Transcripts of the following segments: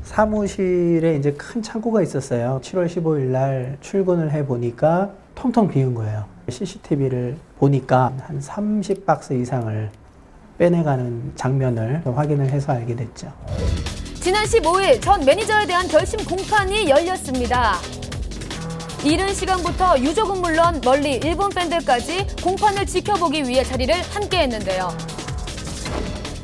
사무실에 이제 큰 창고가 있었어요. 7월 15일 날 출근을 해 보니까 텅텅 비운 거예요. CCTV를 보니까 한 30박스 이상을 빼내가는 장면을 확인을 해서 알게 됐죠. 지난 15일 전 매니저에 대한 결심 공판이 열렸습니다. 이른 시간부터 유족은 물론 멀리 일본 팬들까지 공판을 지켜보기 위해 자리를 함께 했는데요.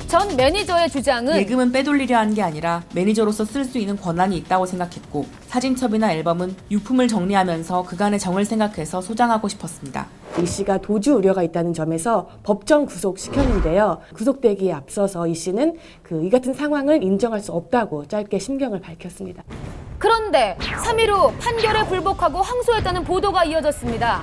전 매니저의 주장은 예금은 빼돌리려 한 게 아니라 매니저로서 쓸 수 있는 권한이 있다고 생각했고 사진첩이나 앨범은 유품을 정리하면서 그간의 정을 생각해서 소장하고 싶었습니다. 이 씨가 도주 우려가 있다는 점에서 법정 구속시켰는데요. 구속되기에 앞서서 이 씨는 이 같은 상황을 인정할 수 없다고 짧게 심경을 밝혔습니다. 그런데 3일 후 판결에 불복하고 항소했다는 보도가 이어졌습니다.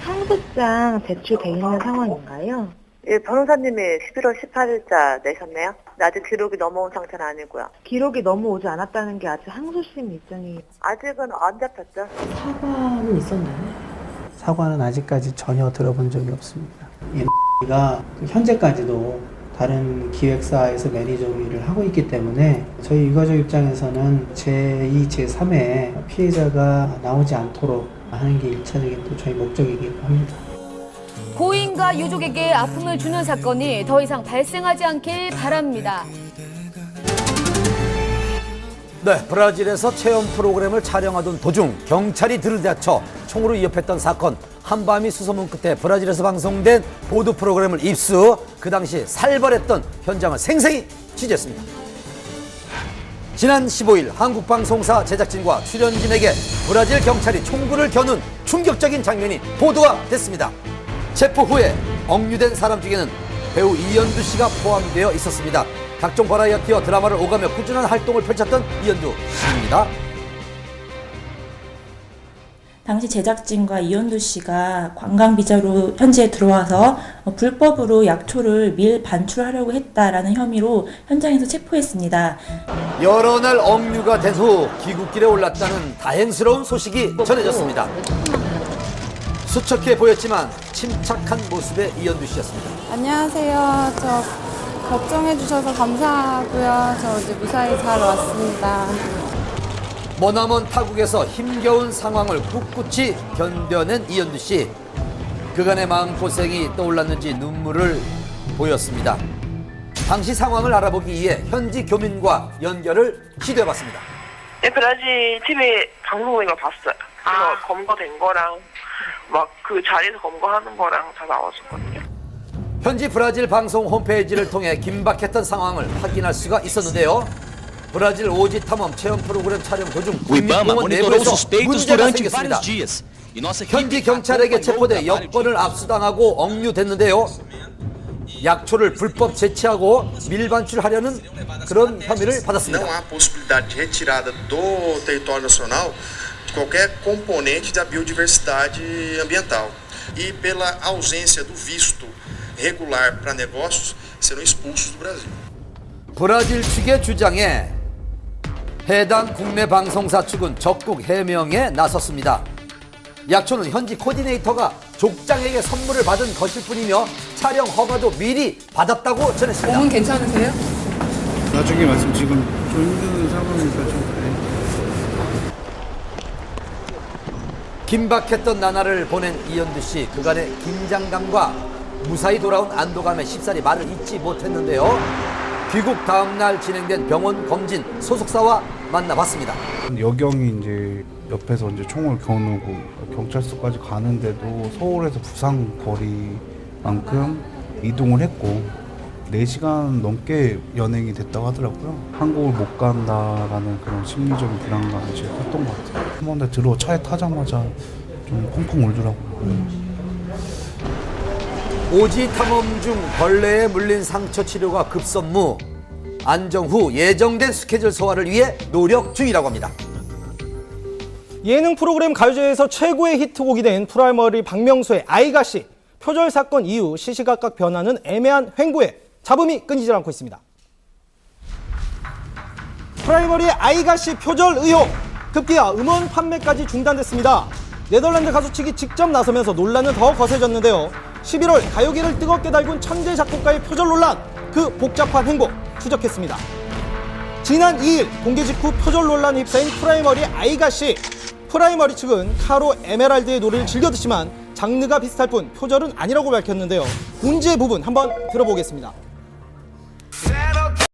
항소장 제출돼 있는 상황인가요? 예, 변호사님이 11월 18일자 내셨네요. 아직 기록이 넘어온 상태는 아니고요. 기록이 넘어오지 않았다는 게 아직 항소심 일정이 아직은 안 잡혔죠. 사과는 있었나요? 사과는 아직까지 전혀 들어본 적이 없습니다. 가 현재까지도 다른 기획사에서 매니저 일을 하고 있기 때문에 저희 유가족 입장에서는 제2, 제3의 피해자가 나오지 않도록 하는 게 1차적인 또 저희 목적이기도 합니다. 고인과 유족에게 아픔을 주는 사건이 더 이상 발생하지 않길 바랍니다. 네, 브라질에서 체험 프로그램을 촬영하던 도중 경찰이 들이닥쳐 총으로 위협했던 사건. 한밤이 수소문 끝에 브라질에서 방송된 보도 프로그램을 입수. 그 당시 살벌했던 현장을 생생히 취재했습니다. 지난 15일 한국방송사 제작진과 출연진에게 브라질 경찰이 총구를 겨눈 충격적인 장면이 보도가 됐습니다. 체포 후에 억류된 사람 중에는 배우 이현두 씨가 포함되어 있었습니다. 각종 버라이어티와 드라마를 오가며 꾸준한 활동을 펼쳤던 이현두 씨입니다. 당시 제작진과 이현두 씨가 관광비자로 현지에 들어와서 불법으로 약초를 밀반출하려고 했다라는 혐의로 현장에서 체포했습니다. 여러 날 억류가 된 후 귀국길에 올랐다는 다행스러운 소식이 전해졌습니다. 수척해 보였지만 침착한 모습의 이현두 씨였습니다. 안녕하세요. 저 걱정해 주셔서 감사하고요. 저 이제 무사히 잘 왔습니다. 머나먼 타국에서 힘겨운 상황을 꿋꿋이 견뎌낸 이현두 씨. 그간의 마음고생이 떠올랐는지 눈물을 보였습니다. 당시 상황을 알아보기 위해 현지 교민과 연결을 시도해봤습니다. 네, 브라질 TV 방송인 거 봤어요. 그래서 검거된 거랑 막 그 자리에서 검거하는 거랑 다 나왔었거든요. 현지 브라질 방송 홈페이지를 통해 긴박했던 상황을 확인할 수가 있었는데요. 브라질 오지 탐험 체험 프로그램 촬영 도중 국립공원 내부에서 문제가 생겼습니다. 현지 경찰에게 체포돼 여권을 압수당하고 억류됐는데요. 약초를 불법 채취하고 밀반출하려는 그런 혐의를 받았습니다. Não há possibilidade de retirada do território nacional de qualquer componente da biodiversidade ambiental. E pela ausência do visto regular para negócios, serão expulsos do Brasil. 브라질 측의 주장에 해당 국내 방송사 측은 적극 해명에 나섰습니다. 약초는 현지 코디네이터가 족장에게 선물을 받은 것일 뿐이며 촬영 허가도 미리 받았다고 전했습니다. 몸은 괜찮으세요? 나중에 말씀 지금 좀 힘든 상황이니까 좀 그래. 긴박했던 나날을 보낸 이현두 씨. 그간의 긴장감과 무사히 돌아온 안도감에 쉽사리 말을 잇지 못했는데요. 귀국 다음 날 진행된 병원 검진 소속사와 만나봤습니다. 여경이 이제 옆에서 이제 총을 겨누고 경찰서까지 가는데도 서울에서 부산 거리만큼 이동을 했고 4시간 넘게 연행이 됐다고 하더라고요. 한국을 못 간다라는 그런 심리적인 불안감이 제일 컸던 것 같아요. 한 번에 차에 타자마자 좀 펑펑 울더라고요. 오지 탐험 중 벌레에 물린 상처 치료가 급선무. 안정 후 예정된 스케줄 소화를 위해 노력 중이라고 합니다. 예능 프로그램 가요제에서 최고의 히트곡이 된 프라이머리 박명수의 아이가씨. 표절 사건 이후 시시각각 변하는 애매한 횡보에 잡음이 끊이질 않고 있습니다. 프라이머리의 아이가씨 표절 의혹. 급기야 음원 판매까지 중단됐습니다. 네덜란드 가수 측이 직접 나서면서 논란은 더 거세졌는데요. 11월 가요계를 뜨겁게 달군 천재 작곡가의 표절 논란. 그 복잡한 행보 추적했습니다. 지난 2일 공개 직후 표절 논란에 휩싸인 프라이머리 아이가씨. 프라이머리 측은 카로 에메랄드의 노래를 즐겼지만 장르가 비슷할 뿐 표절은 아니라고 밝혔는데요. 문제 부분 한번 들어보겠습니다.